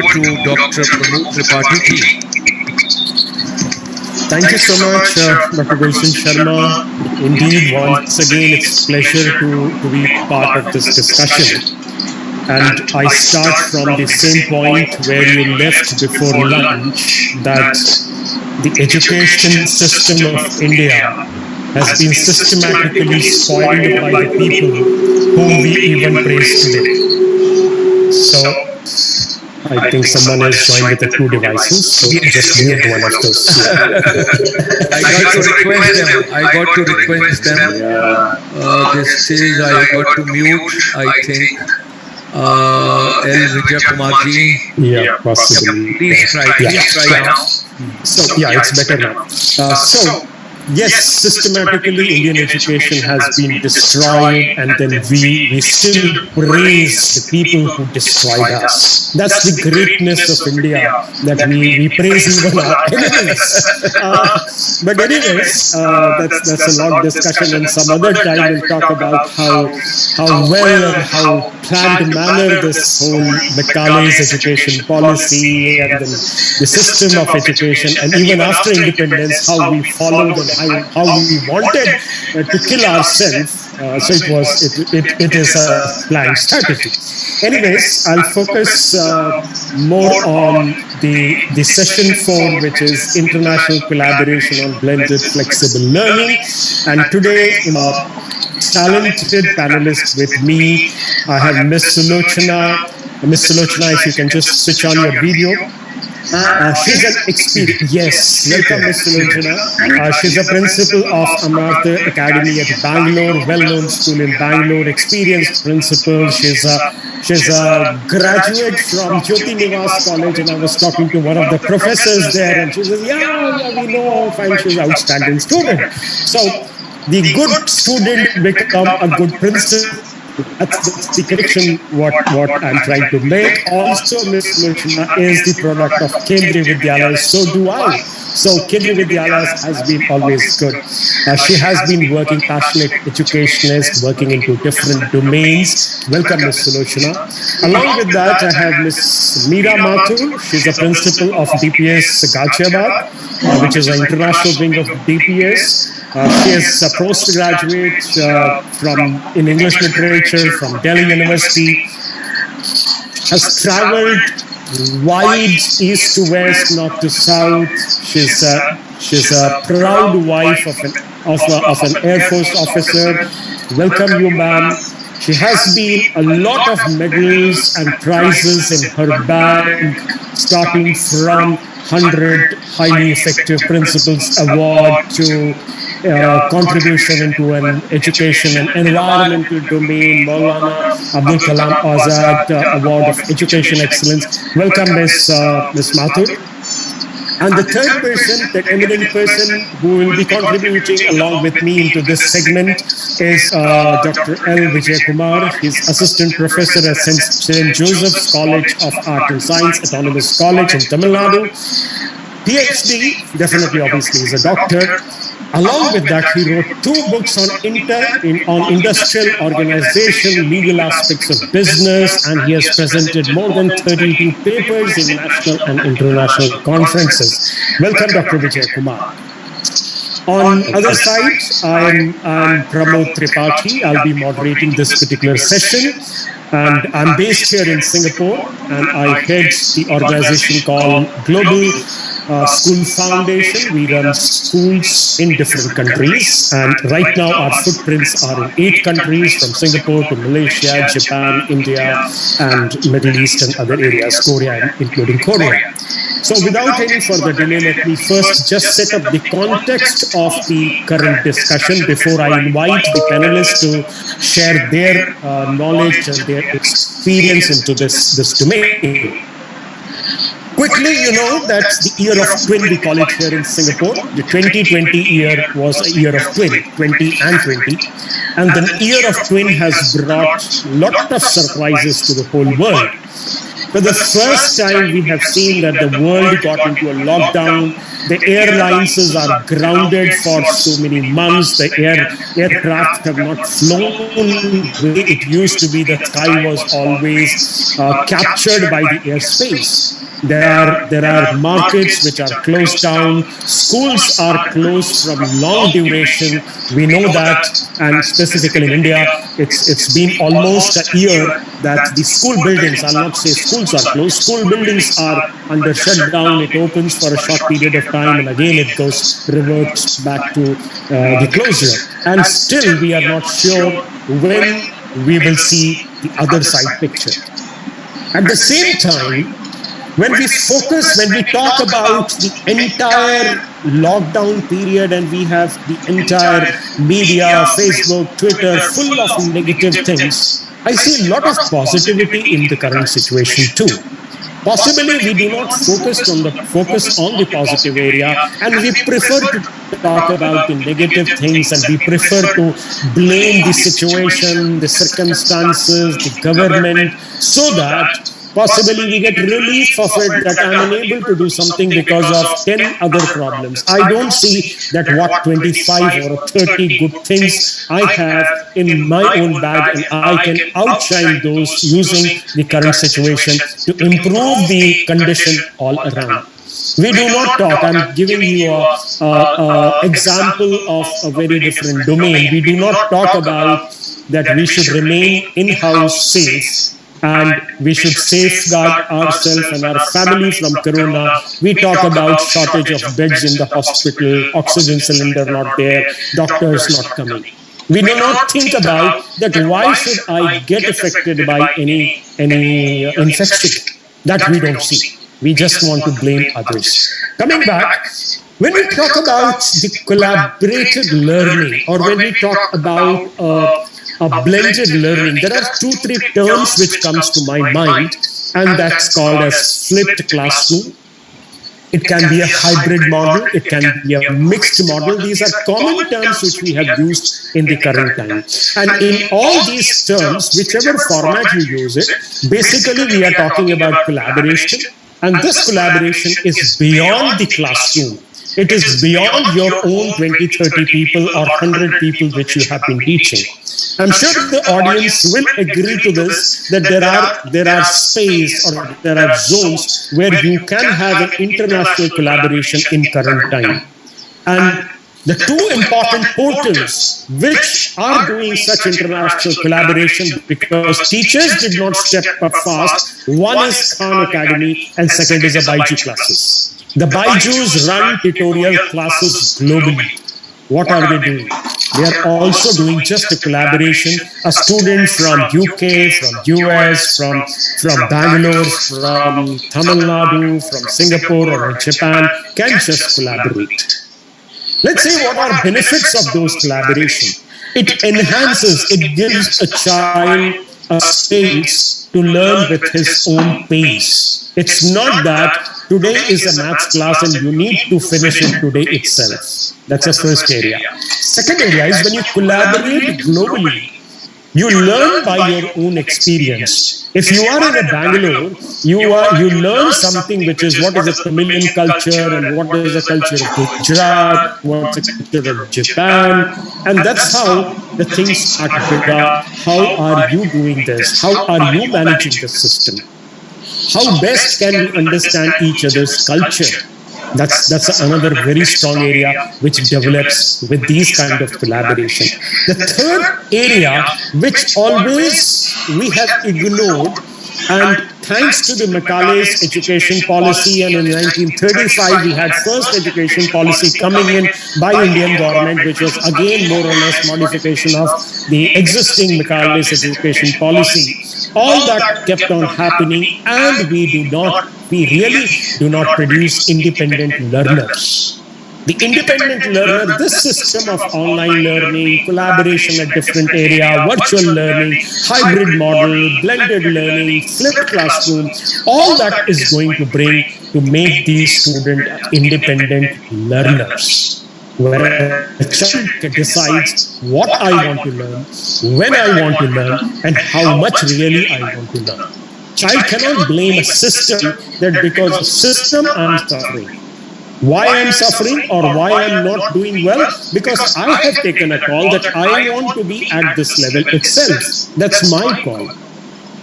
over to Dr. Pramod Tripathi. Thank you so much, Dr. Gulshan Sharma. Indeed, once again, it's a pleasure to be part of this discussion. And I start from the same point where you left before lunch, that the education system of India has been systematically spoiled by the people whom we even praise today. So, I think someone has joined with the two devices, so just mute one of those. I got to request them. This is, I got to mute, I think, L. Vijay Kumarji. Yeah, possibly. Please try now. So, yeah, it's better now. Yes, systematically Indian education has been destroyed, and then we still praise the people who destroyed us. That's the greatness of India, that we praise even our enemies. But anyways, that's a long discussion, and some other time we'll talk about how well and how planned manner this whole Macaulay's education policy and then the system of education, and even after independence, how we followed and how we wanted to kill ourselves. So it is a planned strategy. Anyways, I'll focus more on the session 4, which is international collaboration on blended flexible learning. And today, talented panelists with me, I have Miss Sulochana. Miss Sulochana, if you can just switch on your video. She's an experienced, yes, welcome Ms. Sulochana. She's a principal of Amartya Academy at Bangalore, well-known school in Bangalore, experienced principal. She's a graduate from Jyoti Nivas College, and I was talking to one of the professors there, and she says, yeah, we know, fine, she's an outstanding student. So the good student become a good principal. That's the connection what I'm trying to make. Also, Ms. Sulochana is the product of Kendriya Vidyalaya, so do I. So Kendriya Vidyalaya has been always good. She has been working passionate educationist, working into different domains. Welcome, Ms. Sulochana. Along with that, I have Ms. Meera Mathur. She's a principal of DPS Ghaziabad, which is an international wing of DPS. She is a postgraduate in English literature from Delhi University. Has traveled wide east to west, north to south. She's a proud wife of an Air Force officer. Welcome you, ma'am. She has been a lot of medals and prizes in her bag, starting from 100 highly effective principals award to contribution into an education and environmental domain, Maulana Abdul Kalam Azad Award of Education Excellence. Welcome, Ms. Mathur. And the third person, the eminent person who will be contributing along with me into this segment is Dr. L. Vijay Kumar. He's Assistant Professor at St. Joseph's College of Art and Science, Autonomous College in Tamil Nadu. PhD, definitely, obviously, is a doctor. Along with that, he wrote 2 books on industrial organization, legal aspects of business, and he has presented more than 32 papers in national and international conferences. Welcome, Dr. Vijay Kumar. On other side, I'm Pramod Tripathi. I'll be moderating this particular session. And I'm based here in Singapore, and I head the organization called Global School Foundation. We run schools in different countries, and right now our footprints are in 8 countries, from Singapore to Malaysia, Japan, India, and Middle East and other areas, Korea, including Korea. So without any further delay, let me first just set up the context of the current discussion before I invite the panelists to share their knowledge and their experience into this domain. Quickly, you know that the year of twin, we call it here in Singapore. The 2020 year was a year of twin, 20 and 20. And the year of twin has brought a lot of surprises to the whole world. For the first time, we have seen that the world got into a lockdown. The airlines are grounded for so many months. The aircraft have not flown the way it used to be. The sky was always captured by the airspace. There are markets which are closed down. Schools are closed from long duration. We know that, and specifically in India, it's been almost a year that the school buildings, I'll not say schools are closed, school buildings are under shutdown. It opens for a short period of time and again it reverts back to the closure. And still we are not sure when we will see the other side picture. At the same time, when we talk about the entire lockdown period and we have the entire media, Facebook, Twitter, full of negative things, I see a lot of positivity in the current situation too. Possibly we do not focus on the positive area, and we prefer to talk about the negative things, and we prefer to blame the situation, the circumstances, the government, so that possibly we get relief of it, that I'm unable to do something because of 10 other problems. I don't see that what 25 or 30 good things I have in my own bag, and I can outshine those using the current situation to improve the condition all around. We do not talk, I'm giving you an example of a very different domain. We do not talk about that we should remain in-house safe, and we should safeguard ourselves and our family from corona. We talk about shortage of beds in the hospital, oxygen cylinder not there, doctors not coming. We do not think about that why should I get affected by any infection. That we don't see. We just want to blame others. Coming back, when we talk about the collaborative learning, or when we talk about a blended learning, there are 2-3 terms which comes to my mind, and that's called as flipped classroom. It can be a hybrid model, it can be a mixed model. These are common terms which we have used in the current time. And in all these terms, whichever format you use it, basically we are talking about collaboration, and this collaboration is beyond the classroom. It is beyond your own 20, 30 people or 100 people which you have been teaching. I'm sure the audience will agree to this, that there are space or there are zones where you can have an international collaboration in current time. And the 2 important portals which are doing such international collaboration, because teachers did not step up fast, one is Khan Academy and second is a Baiju classes. The Baijus run tutorial classes globally. What are they doing? They are also doing just a collaboration. A student from UK, from US, from Bangalore, from Tamil Nadu, from Singapore or Japan can just collaborate. Let's see what are benefits of those collaboration. It enhances, it gives a child a space to learn with his own pace. It's not that today is a maths class and you need to finish it today itself. That's the first area. Second area is when you collaborate globally, you learn by your own experience. If you are in a Bangalore, you learn something which is what is a Tamilian culture and what is the culture of Gujarat, what's the culture of Japan, and that's how the things are bigger. How are you doing this? How are you managing the system? How best can we understand each other's culture? That's another very strong area which develops with these kind of collaboration. The third area which always we have ignored, and thanks to the Macaulay's education policy, and in 1935 we had first education policy coming in by Indian government, which was again more or less modification of the existing Macaulay's education policy. All that kept on happening, and we really do not produce independent learners. The independent learner, this system of online learning, collaboration at different area, virtual learning, hybrid model, blended learning, flipped classroom, all that is going to bring to make these students independent learners. Where a child decides what I want to learn, when I want to learn, and how much really I want to learn. child cannot blame a system that because of system I'm suffering. Why I'm suffering or why I'm not doing well? Because I have taken a call that I want to be at this level itself. That's my call.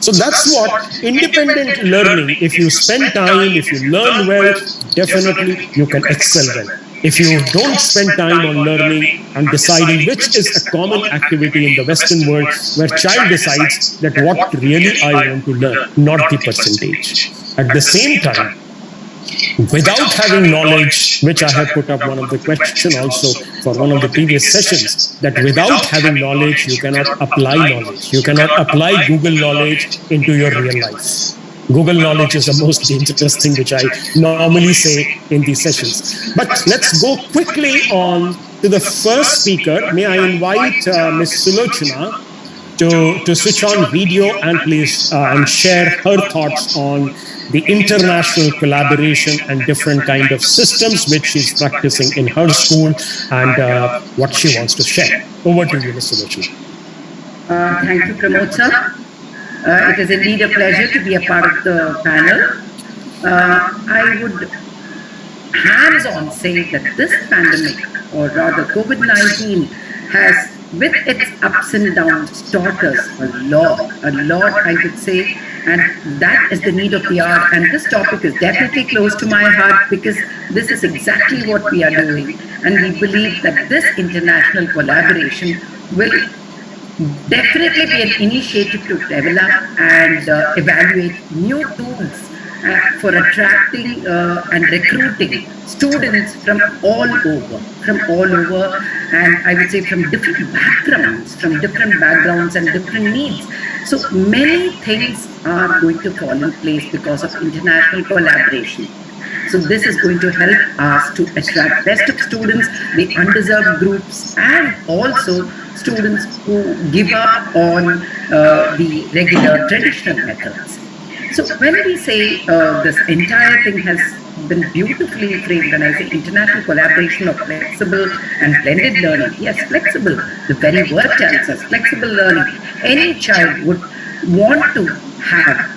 So that's what independent learning, if you spend time, if you learn well, definitely you can excel well. If you don't spend time on learning and deciding, which is a common activity in the Western world, where child decides that what really I want to learn, not the percentage. At the same time, without having knowledge, which I have put up one of the questions also for one of the previous sessions, that without having knowledge, you cannot apply knowledge. You cannot apply Google knowledge into your real life. Google knowledge is the most dangerous thing which I normally say in these sessions. But let's go quickly on to the first speaker. May I invite Ms. Sulochana to switch on video and please and share her thoughts on the international collaboration and different kind of systems which she's practicing in her school and what she wants to share. Over to you, Ms. Sulochana. Thank you, Pramod sir. It is indeed a pleasure to be a part of the panel. I would hands-on say that this pandemic, or rather COVID-19, has, with its ups and downs, taught us a lot I would say, and that is the need of the hour. And this topic is definitely close to my heart because this is exactly what we are doing, and we believe that this international collaboration will definitely be an initiative to develop and evaluate new tools for attracting and recruiting students from all over, and I would say from different backgrounds and different needs. So many things are going to fall in place because of international collaboration. So this is going to help us to attract best of students, the undeserved groups, and also students who give up on the regular traditional methods. So when we say this entire thing has been beautifully framed, when I say international collaboration of flexible and blended learning, yes, flexible, the very word tells us, flexible learning. Any child would want to have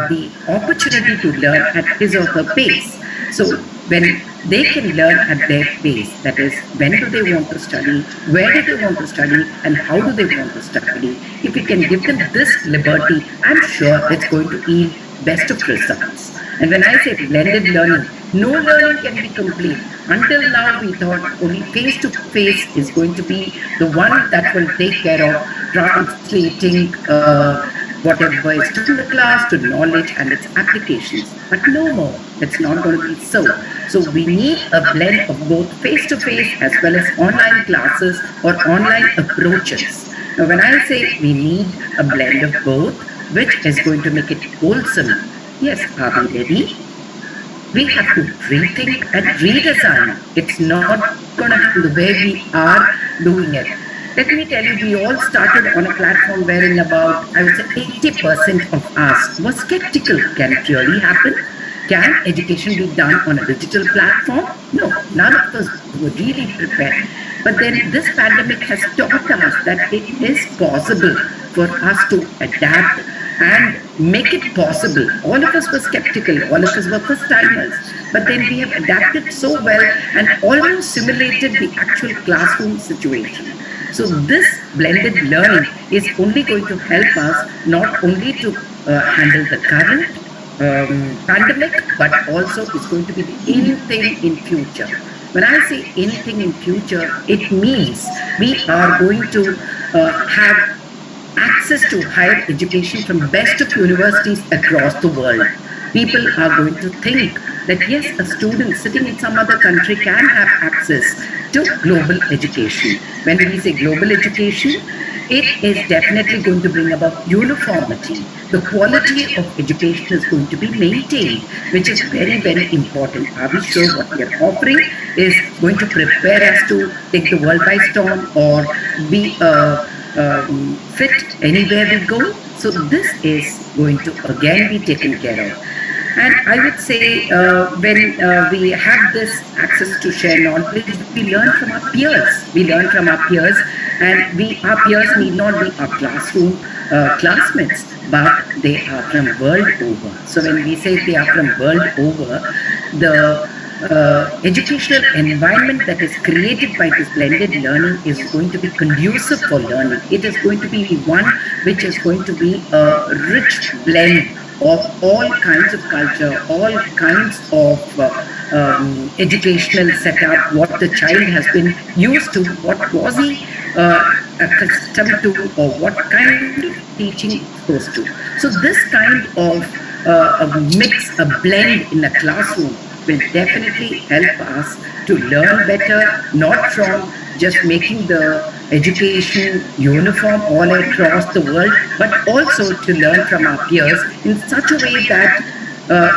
the opportunity to learn at his or her pace. So when they can learn at their pace, that is, when do they want to study, where do they want to study, and how do they want to study, if we can give them this liberty, I'm sure it's going to yield best of results. And when I say blended learning, no learning can be complete. Until now, we thought only face-to-face is going to be the one that will take care of translating whatever is taught in the class to knowledge and its applications. But no more, it's not going to be so. So we need a blend of both face-to-face as well as online classes or online approaches. Now when I say we need a blend of both, which is going to make it wholesome, yes, are we ready? We have to rethink and redesign. It's not going to happen the way we are doing it. Let me tell you, we all started on a platform wherein about, I would say, 80% of us were skeptical. Can it really happen? Can education be done on a digital platform? No, none of us were really prepared. But then this pandemic has taught us that it is possible for us to adapt and make it possible. All of us were skeptical, all of us were first timers, but then we have adapted so well and almost simulated the actual classroom situation. So this blended learning is only going to help us not only to handle the current pandemic, but also it's going to be anything in future. When I say anything in future, it means we are going to have access to higher education from best of universities across the world. People are going to think that yes, a student sitting in some other country can have access to global education. When we say global education, it is definitely going to bring about uniformity. The quality of education is going to be maintained, which is very, very important. Are we sure what we are offering is going to prepare us to take the world by storm or be fit anywhere we go? So this is going to again be taken care of. And I would say when we have this access to share knowledge, we learn from our peers. We learn from our peers, and our peers need not be our classroom classmates. but they are from world over. So when we say they are from world over, the educational environment that is created by this blended learning is going to be conducive for learning. It is going to be one which is going to be a rich blend of all kinds of culture, all kinds of educational setup, what the child has been used to, what was he accustomed to, or what kind of teaching supposed to. So this kind of a mix, a blend in a classroom will definitely help us to learn better, not from just making the education uniform all across the world, but also to learn from our peers in such a way that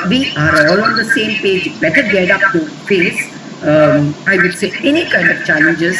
we are all on the same page, better get up to face, I would say, any kind of challenges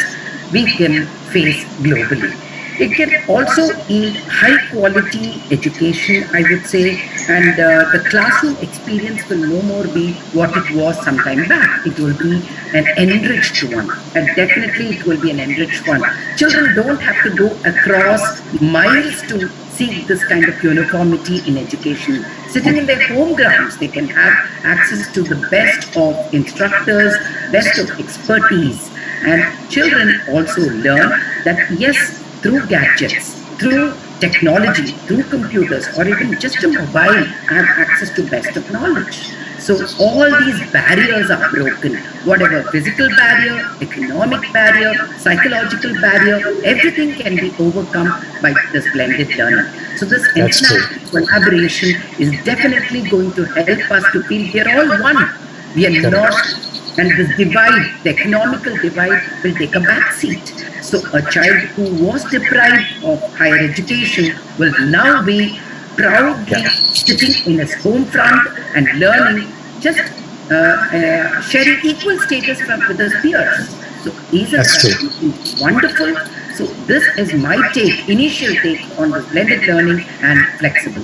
we can face globally. It can also yield high quality education, I would say, and the classroom experience will no more be what it was some time back. It will be an enriched one, and definitely it will be an enriched one. Children don't have to go across miles to seek this kind of uniformity in education. Sitting in their home grounds, they can have access to the best of instructors, best of expertise. And children also learn that, yes, through gadgets, through technology, through computers, or even just a mobile, have access to best of knowledge. So all these barriers are broken. Whatever physical barrier, economic barrier, psychological barrier, everything can be overcome by this blended learning. So this international collaboration is definitely going to help us to feel we are all one. We are not, and this divide, the economical divide, will take a back seat. So a child who was deprived of higher education will now be proudly sitting in his home front and learning, just sharing equal status with his peers. So these are wonderful. So this is my initial take on this blended learning and flexible.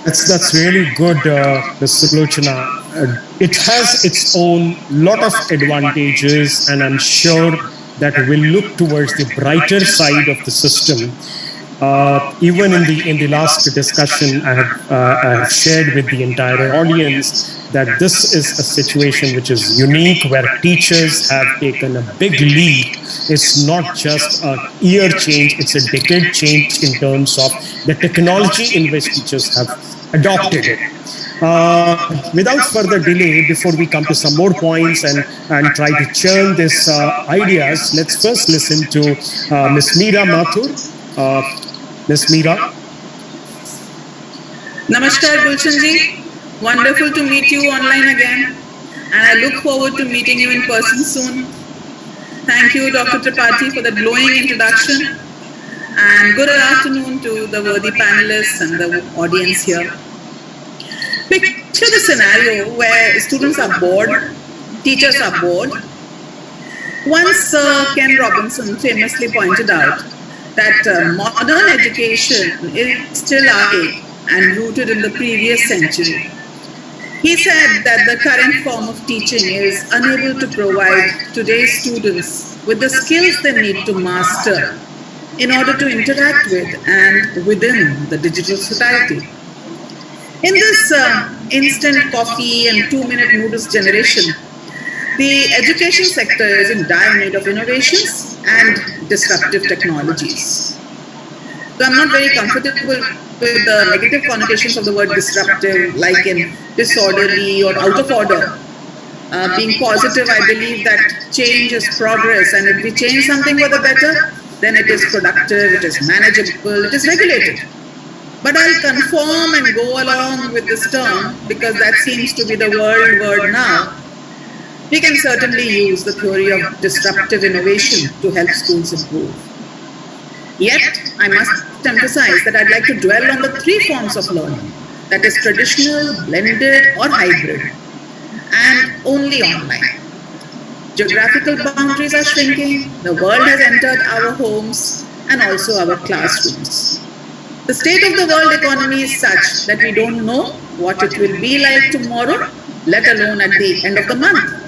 That's really good, Mr. Lochana. It has its own lot of advantages, and I'm sure that we'll look towards the brighter side of the system. Even in the last discussion, I have shared with the entire audience that this is a situation which is unique, where teachers have taken a big leap. It's not just a year change, it's a decade change in terms of the technology in which teachers have adopted it. Without further delay, before we come to some more points and try to churn these ideas, let's first listen to Ms. Meera Mathur. Ms. Meera. Namaskar, Gulshan ji. Wonderful to meet you online again, and I look forward to meeting you in person soon. Thank you, Dr. Tripathi, for the glowing introduction, and good afternoon to the worthy panelists and the audience here. Picture the scenario where students are bored, teachers are bored. Once Ken Robinson famously pointed out that modern education is still archaic and rooted in the previous century. He said that the current form of teaching is unable to provide today's students with the skills they need to master in order to interact with and within the digital society. In this instant coffee and 2-minute noodles generation, the education sector is in dire need of innovations and disruptive technologies. So I'm not very comfortable with the negative connotations of the word disruptive, like in disorderly or out of order. Being positive, I believe that change is progress, and if we change something for the better, then it is productive, it is manageable, it is regulated. But I'll conform and go along with this term because that seems to be the world word now. We can certainly use the theory of disruptive innovation to help schools improve. Yet, I must emphasize that I'd like to dwell on the 3 forms of learning, that is traditional, blended, or hybrid, and only online. Geographical boundaries are shrinking, the world has entered our homes and also our classrooms. The state of the world economy is such that we don't know what it will be like tomorrow, let alone at the end of the month.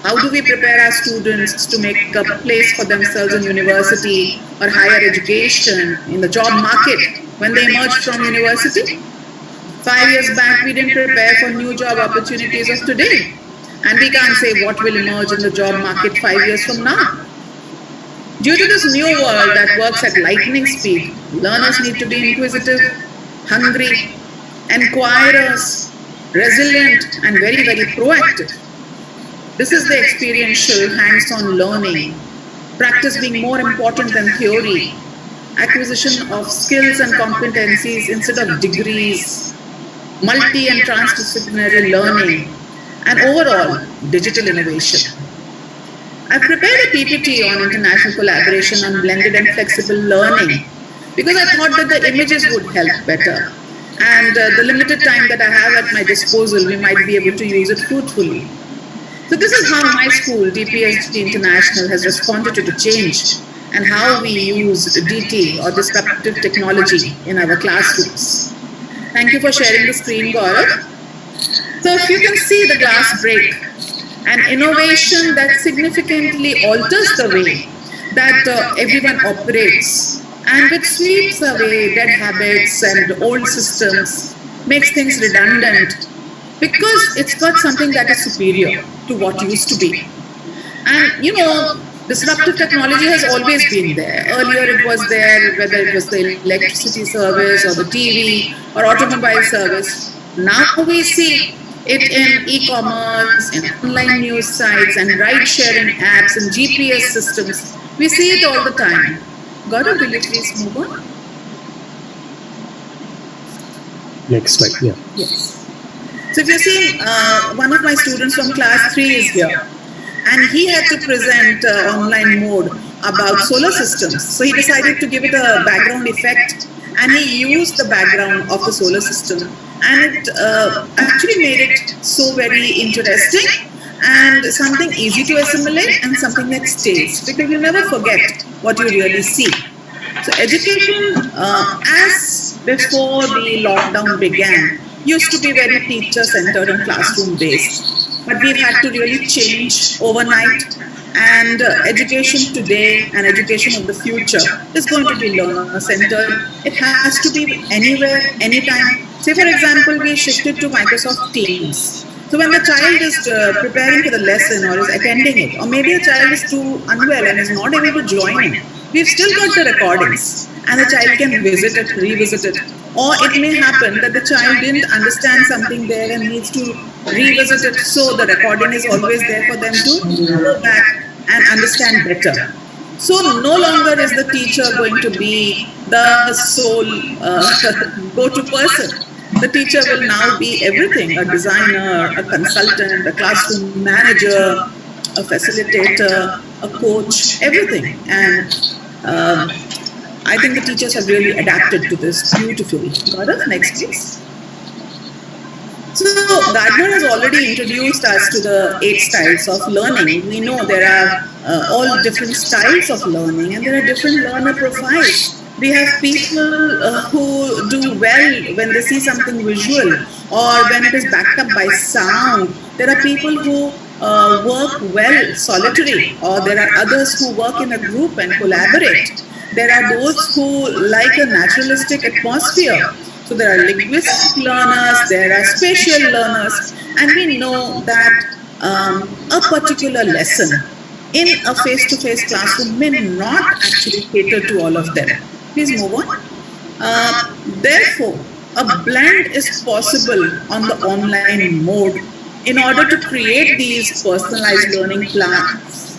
How do we prepare our students to make a place for themselves in university or higher education, in the job market, when they emerged from university. 5 years back, we didn't prepare for new job opportunities of today. And we can't say what will emerge in the job market 5 years from now. Due to this new world that works at lightning speed, learners need to be inquisitive, hungry, enquirers, resilient, and very, very proactive. This is the experiential, hands-on learning, practice being more important than theory, acquisition of skills and competencies instead of degrees, multi and transdisciplinary learning, and overall digital innovation. I've prepared a PPT on international collaboration on blended and flexible learning because I thought that the images would help better. And the limited time that I have at my disposal, we might be able to use it fruitfully. So this is how my school, DPSG International, has responded to the change and how we use DT or disruptive technology in our classrooms. Thank you for sharing the screen, Gaurav. So if you can see the glass break, an innovation that significantly alters the way that everyone operates and which sweeps away dead habits and old systems, makes things redundant because it's got something that is superior to what used to be. And you know, disruptive technology has always been there. Earlier it was there, whether it was the electricity service or the TV or automobile service. Now we see it in e-commerce, in online news sites and ride-sharing apps and GPS systems. We see it all the time. Gaurav, will you please move on? Next slide, yeah. Yes. So if you see, one of my students from class 3 is here. And he had to present online mode about solar systems. So he decided to give it a background effect and he used the background of the solar system. And it actually made it so very interesting and something easy to assimilate and something that stays because you never forget what you really see. So education, as before the lockdown began, used to be very teacher-centered and classroom-based. But we've had to really change overnight. And education today and education of the future is going to be learner-centered. It has to be anywhere, anytime. Say, for example, we shifted to Microsoft Teams. So when the child is preparing for the lesson or is attending it, or maybe a child is too unwell and is not able to join in, we've still got the recordings and the child can visit it, revisit it. Or it may happen that the child didn't understand something there and needs to revisit it. So the recording is always there for them to go back and understand better. So no longer is the teacher going to be the sole go-to person. The teacher will now be everything, a designer, a consultant, a classroom manager, a facilitator, a coach, everything. And I think the teachers have really adapted to this beautifully. Gaurav, next please. So Gardner has already introduced us to the 8 styles of learning. We know there are all different styles of learning and there are different learner profiles. We have people who do well when they see something visual or when it is backed up by sound. There are people who work well solitary, or there are others who work in a group and collaborate. There are those who like a naturalistic atmosphere. So there are linguistic learners, there are spatial learners, and we know that a particular lesson in a face-to-face classroom may not actually cater to all of them. Please move on. Therefore, a blend is possible on the online mode in order to create these personalized learning plans.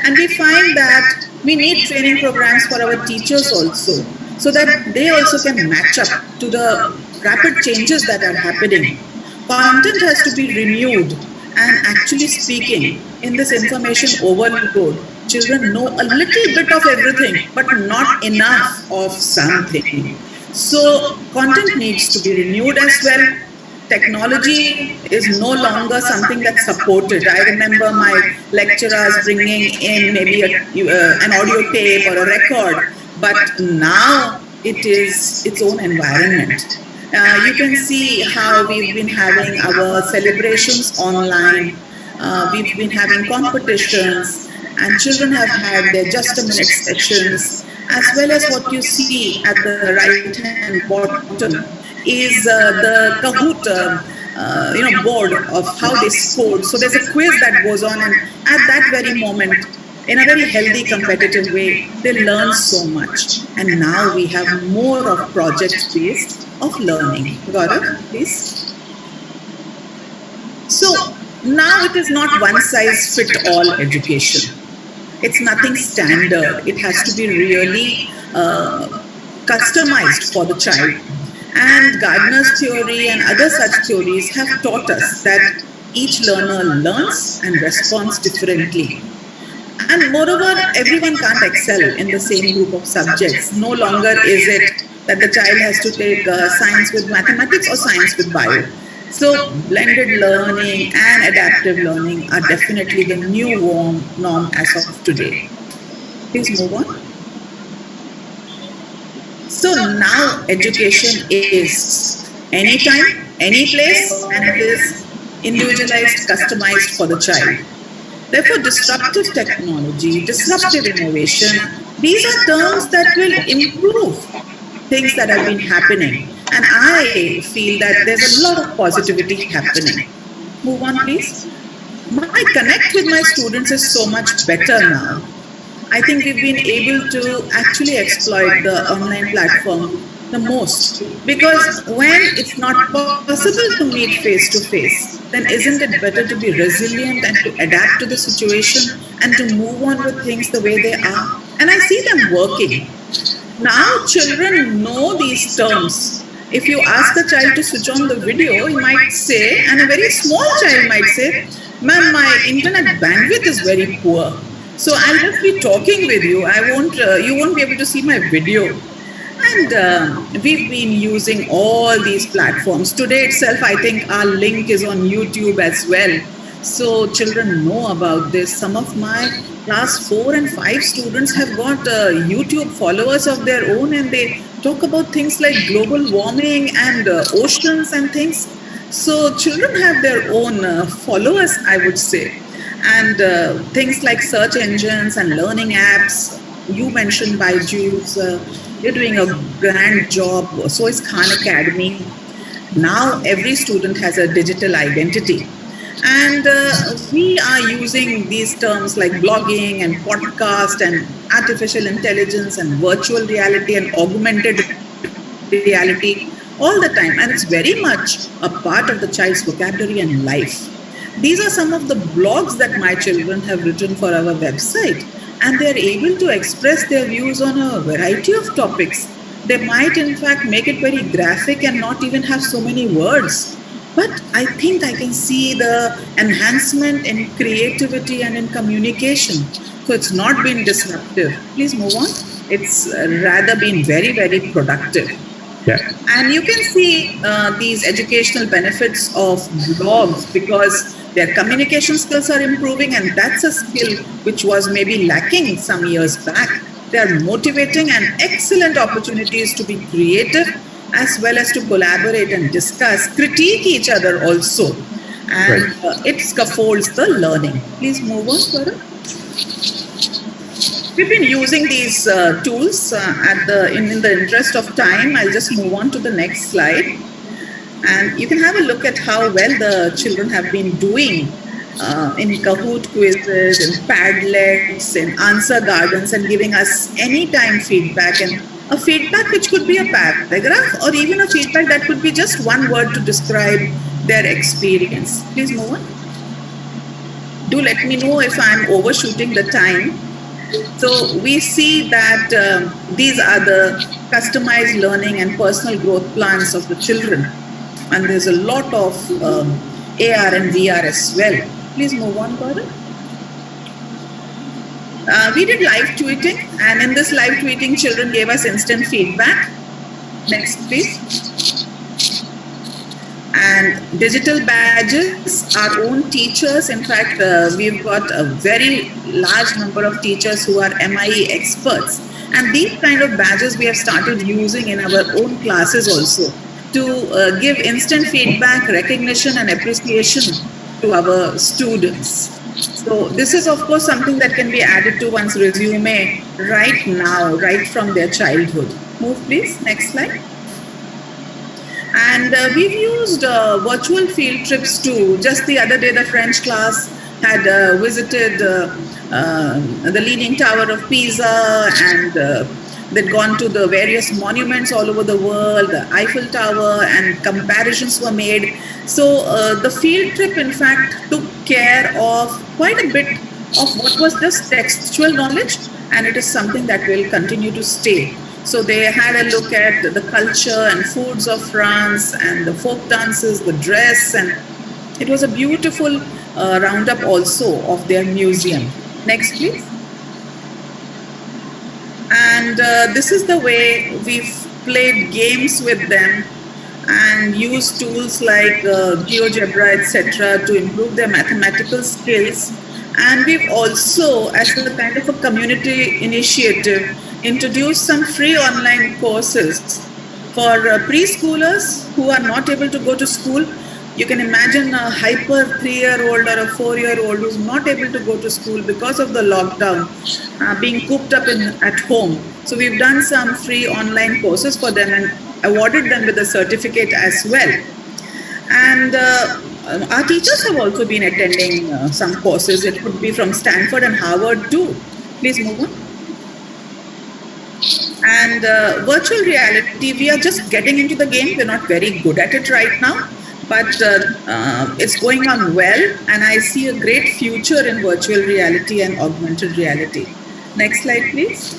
And we find that we need training programs for our teachers also, so that they also can match up to the rapid changes that are happening. Content has to be renewed, and actually speaking, in this information overload, children know a little bit of everything, but not enough of something. So content needs to be renewed as well. Technology is no longer something that's supported. I remember my lecturers bringing in maybe an audio tape or a record, but now it is its own environment. You can see how we've been having our celebrations online. We've been having competitions, and children have had their just-a-minute sessions. as well as what you see at the right hand bottom is the Kahoot board of how they scored. So there's a quiz that goes on, and at that very moment, in a very healthy, competitive way, they learn so much. And now we have more of project-based of learning. Gaurav, please. So now it is not one-size-fit-all education. It's nothing standard. It has to be really customized for the child. And Gardner's theory and other such theories have taught us that each learner learns and responds differently. And moreover, everyone can't excel in the same group of subjects. No longer is it that the child has to take science with mathematics or science with bio. So blended learning and adaptive learning are definitely the new norm as of today. Please move on. So now education is anytime, any place, and it is individualized, customized for the child. Therefore, disruptive technology, disruptive innovation, these are terms that will improve things that have been happening. And I feel that there's a lot of positivity happening. Move on, please. My connect with my students is so much better now. I think we've been able to actually exploit the online platform the most, because when it's not possible to meet face to face, then isn't it better to be resilient and to adapt to the situation and to move on with things the way they are? And I see them working. Now children know these terms. If you ask the child to switch on the video, he might say, and a very small child might say, "Ma'am, my internet bandwidth is very poor. So I'll just be talking with you. You won't be able to see my video." And we've been using all these platforms. Today itself, I think our link is on YouTube as well. So children know about this. Some of my class 4 and 5 students have got YouTube followers of their own, and they talk about things like global warming and oceans and things. So children have their own followers, I would say. And things like search engines and learning apps. You mentioned Byju's. They're doing a grand job. So is Khan Academy. Now every student has a digital identity. And we are using these terms like blogging and podcast and artificial intelligence and virtual reality and augmented reality all the time. And it's very much a part of the child's vocabulary and life. These are some of the blogs that my children have written for our website. And they're able to express their views on a variety of topics. They might, in fact, make it very graphic and not even have so many words. But I think I can see the enhancement in creativity and in communication. So it's not been disruptive. Please move on. It's rather been very, very productive. Yeah. And you can see these educational benefits of blogs because their communication skills are improving, and that's a skill which was maybe lacking some years back. They are motivating and excellent opportunities to be creative as well as to collaborate and discuss, critique each other also. And it scaffolds the learning. Please move on, Gaurav. We've been using these tools in the interest of time. I'll just move on to the next slide. And you can have a look at how well the children have been doing in Kahoot quizzes, in Padlets, in answer gardens, and giving us anytime feedback, and a feedback which could be a paragraph or even a feedback that could be just one word to describe their experience. Please move on. Do let me know if I'm overshooting the time. So we see that these are the customized learning and personal growth plans of the children. And there's a lot of AR and VR as well. Please move on, Gaurav. We did live tweeting, and in this live tweeting, children gave us instant feedback. Next, please. And digital badges, our own teachers. In fact, we've got a very large number of teachers who are MIE experts. And these kind of badges we have started using in our own classes also, to give instant feedback, recognition, and appreciation to our students. So this is, of course, something that can be added to one's resume right now, right from their childhood. Move, please. Next slide. And we've used virtual field trips too. Just the other day, the French class had visited the Leaning Tower of Pisa, and they'd gone to the various monuments all over the world, the Eiffel Tower, and comparisons were made. So the field trip, in fact, took care of quite a bit of what was just textual knowledge, and it is something that will continue to stay. So they had a look at the culture and foods of France and the folk dances, the dress, and it was a beautiful roundup also of their museum. Next, please. And this is the way we've played games with them and used tools like GeoGebra, etc., to improve their mathematical skills. And we've also, as a kind of a community initiative, introduced some free online courses for preschoolers who are not able to go to school. You can imagine a hyper 3-year-old or a 4-year-old who's not able to go to school because of the lockdown, being cooped up at home. So we've done some free online courses for them and awarded them with a certificate as well. And our teachers have also been attending some courses. It could be from Stanford and Harvard too. Please move on. And virtual reality, we are just getting into the game. We're not very good at it right now, but it's going on well, and I see a great future in virtual reality and augmented reality. Next slide, please.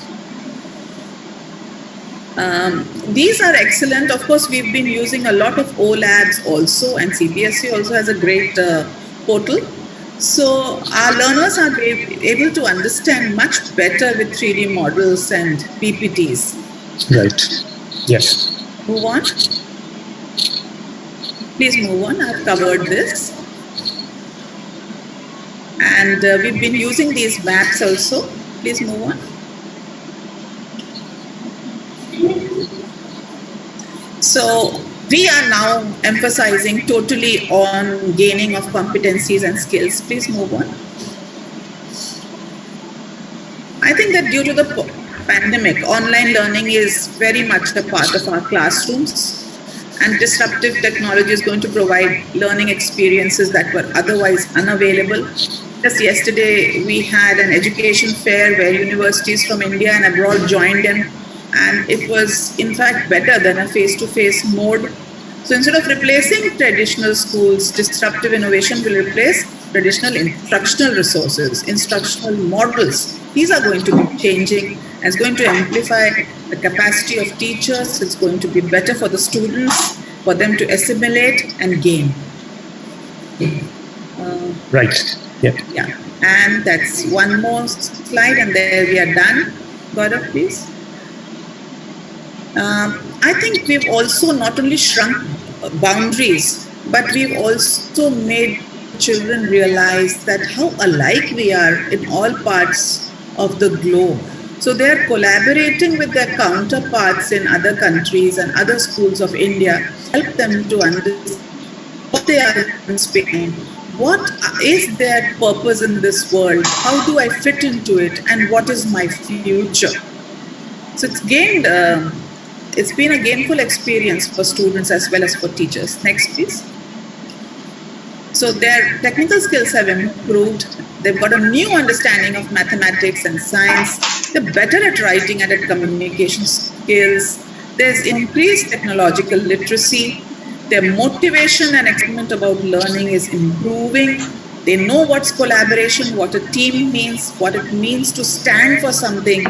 These are excellent. Of course, we've been using a lot of O-Labs also, and CPSC also has a great portal. So our learners are able to understand much better with 3D models and PPTs. Right. Yes. Move on. Please move on. I've covered this. And we've been using these maps also. Please move on. So we are now emphasizing totally on gaining of competencies and skills. Please move on. I think that due to the pandemic, online learning is very much a part of our classrooms, and disruptive technology is going to provide learning experiences that were otherwise unavailable. Just yesterday, we had an education fair where universities from India and abroad joined in, and it was in fact better than a face-to-face mode. So instead of replacing traditional schools, disruptive innovation will replace traditional instructional resources, instructional models. These are going to be changing, and it's going to amplify the capacity of teachers. It's going to be better for the students, for them to assimilate and gain. Right. Yeah. Yeah. And that's one more slide, and there we are done. Gaurav, please. I think we've also not only shrunk boundaries, but we've also made children realize that how alike we are in all parts of the globe. So they're collaborating with their counterparts in other countries and other schools of India, help them to understand what they are anticipating, what is their purpose in this world, how do I fit into it, and what is my future. So it's been a gainful experience for students as well as for teachers. Next, please. So their technical skills have improved. They've got a new understanding of mathematics and science. They're better at writing and at communication skills. There's increased technological literacy. Their motivation and excitement about learning is improving. They know what's collaboration, what a team means, what it means to stand for something.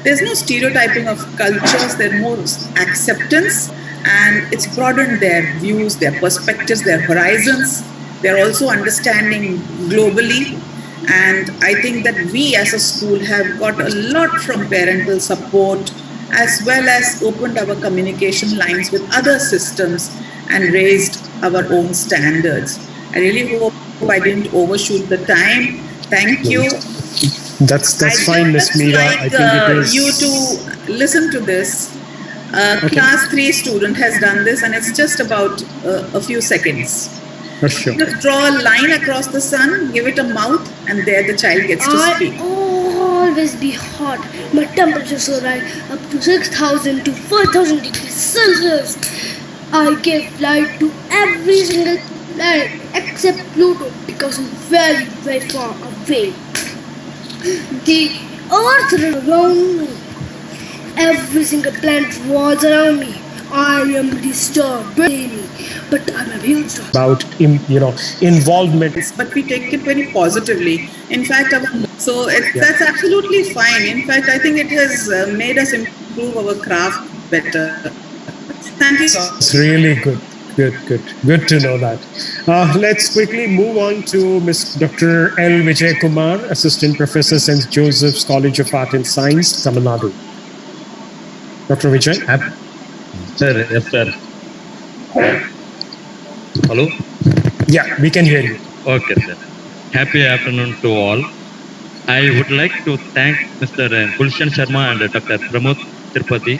There's no stereotyping of cultures, there's more acceptance, and it's broadened their views, their perspectives, their horizons. They're also understanding globally, and I think that we as a school have got a lot from parental support, as well as opened our communication lines with other systems and raised our own standards. I really hope I didn't overshoot the time. Thank you. That's fine, Miss Meera. I think it is you to listen to this. Okay. Class 3 student has done this, and it's just about a few seconds. For sure. Just draw a line across the sun, give it a mouth, and there the child gets to speak. Always be hot. My temperature so rise up to 6,000 to 4,000 degrees Celsius. I give light to every single planet except Pluto because it's very, very far away. The Earth around me. Every single planet revolves around me. I am the star, baby, but I'm a huge star. About involvement. But we take it very positively. In fact, that's absolutely fine. In fact, I think it has made us improve our craft better. Thank you. It's really good. Good to know that. Let's quickly move on to Ms. Dr. L. Vijay Kumar, Assistant Professor, St. Joseph's College of Art and Science, Tamil Nadu. Dr. Vijay? Sir, yes, sir. Hello? Yeah, we can hear you. Okay, sir. Happy afternoon to all. I would like to thank Mr. Gulshan Sharma and Dr. Pramod Tirupati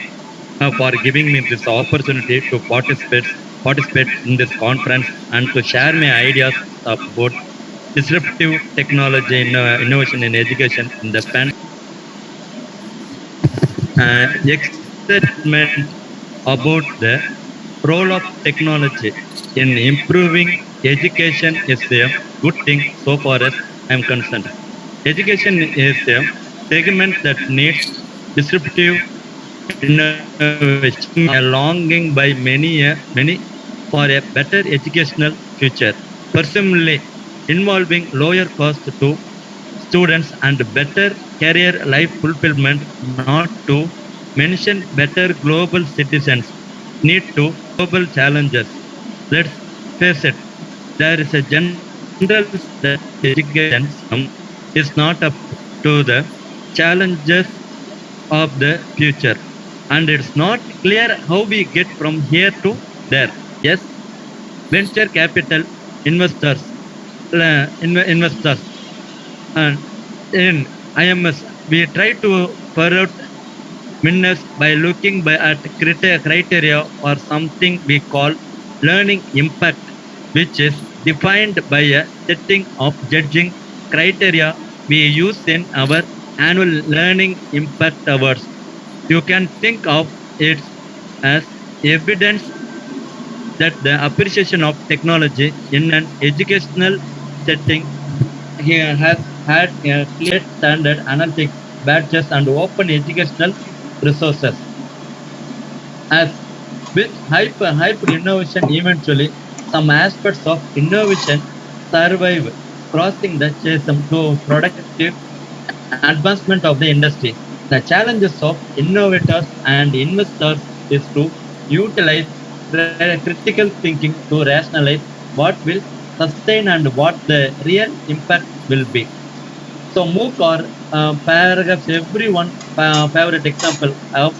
for giving me this opportunity to participate in this conference and to share my ideas about disruptive technology innovation in education in the excitement about the role of technology in improving education is a good thing so far as I am concerned. Education is a segment that needs disruptive innovation, a longing by many for a better educational future, presumably involving lower cost to students and better career life fulfillment, not to mention better global citizens need to global challenges. Let's face it, there is a general that education system is not up to the challenges of the future, and it's not clear how we get from here to there. Yes, venture capital investors and in IMS we try to further winners by looking at criteria or something we call learning impact, which is defined by a setting of judging criteria we use in our annual learning impact awards. You can think of it as evidence that the appreciation of technology in an educational setting here has had a clear standard analytics badges and open educational resources. As with hyper innovation, eventually some aspects of innovation survive, crossing the chasm to productive advancement of the industry. The challenges of innovators and investors is to utilize critical thinking to rationalize what will sustain and what the real impact will be. So MOOC or paragraphs, everyone favorite example of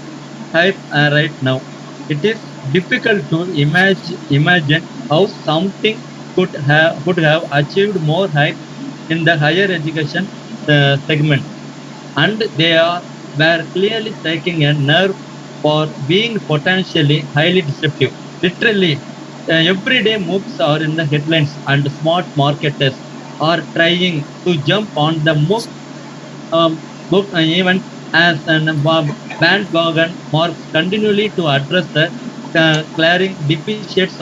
hype right now. It is difficult to imagine how something could have achieved more hype in the higher education segment, and they were clearly striking a nerve for being potentially highly disruptive. Literally, everyday MOOCs are in the headlines, and smart marketers are trying to jump on the MOOC event as an bandwagon marks continually to address the glaring deficits of